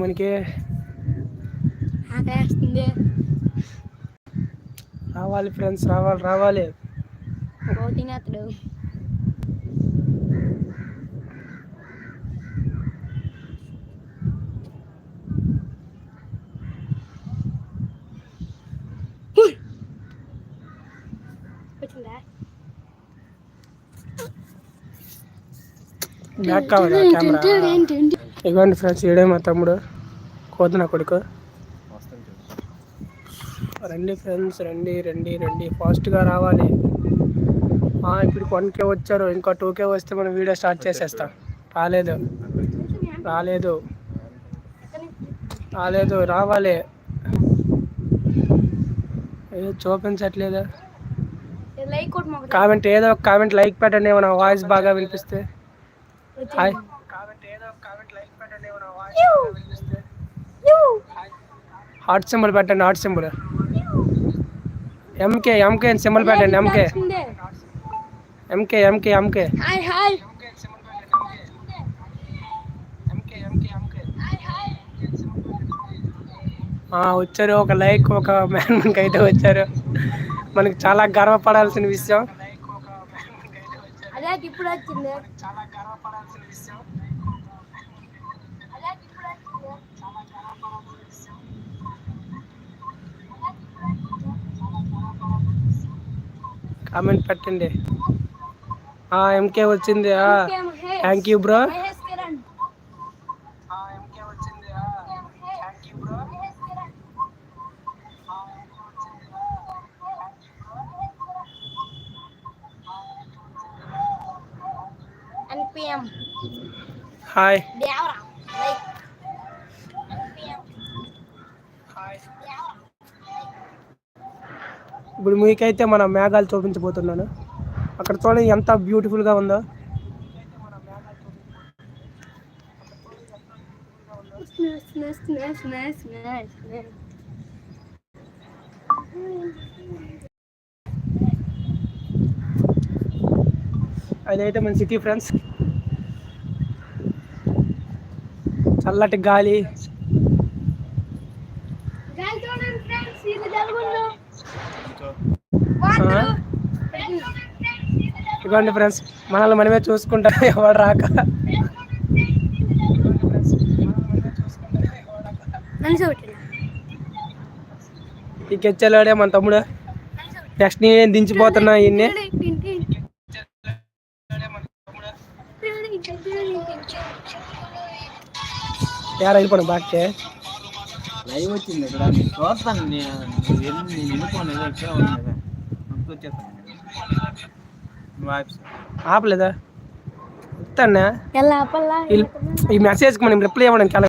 మనకి ఆకలేస్తుంది. రావాలి ఫ్రెండ్స్, రావాలి. ఓ తినేత్తుడు. వచ్చిందా? బ్యాక్ కావాలా కెమెరా? ఇదిగోండి ఫ్రెండ్స్, ఈడే మా తమ్ముడు కోతి నా కొడుకు. రండి ఫ్రెండ్స్, రండి ఫాస్ట్గా రావాలి. ఇప్పుడు 1K వచ్చారు, ఇంకా 2K వస్తే మనం వీడియో స్టార్ట్ చేసేస్తాం. రాలేదు, రావాలి. ఏదో చూపించట్లేదు. కామెంట్, ఏదో ఒక కామెంట్, లైక్ పెట్టండి. నా వాయిస్ బాగా వినిపిస్తే హాయ్. హార్ట్ సింబల్ పెట్టండి, హార్ట్ సింబల్. ఎంకే అని సింబల్ పెట్టండి. ఎంకే. వచ్చారు. ఒక లైక్, ఒక మ్యాన్కి అయితే వచ్చారు. మనకి చాలా గర్వపడాల్సిన విషయం. అదే ఇప్పుడు వచ్చింది. కామెంట్ పెట్టండి. ఎంకే వచ్చింది. Thank you bro. NPM. Hi. ఇప్పుడు మీకైతే మన మేఘాలు చూపించబోతున్నాను. అక్కడ చూడండి ఎంత బ్యూటిఫుల్గా ఉందో. అదైతే మన సిటీ ఫ్రెండ్స్. చల్లటి గాలి. ఇదిగోండి ఫ్రెండ్స్, మనల్ని మనమే చూసుకుంటా ఎవరు రాక. ఈ కెచ్చలాడే మన తమ్ముడు. నెక్స్ట్ నేను దించిపోతున్నా ఇన్ని. వెళ్ళిపోను బాక్కే. లైవ్ వచ్చింది ఇక్కడ, నేను చూస్తాను. ఆపలేదా? ఈ మెసేజ్కి మనం రిప్లై ఇవ్వడానికి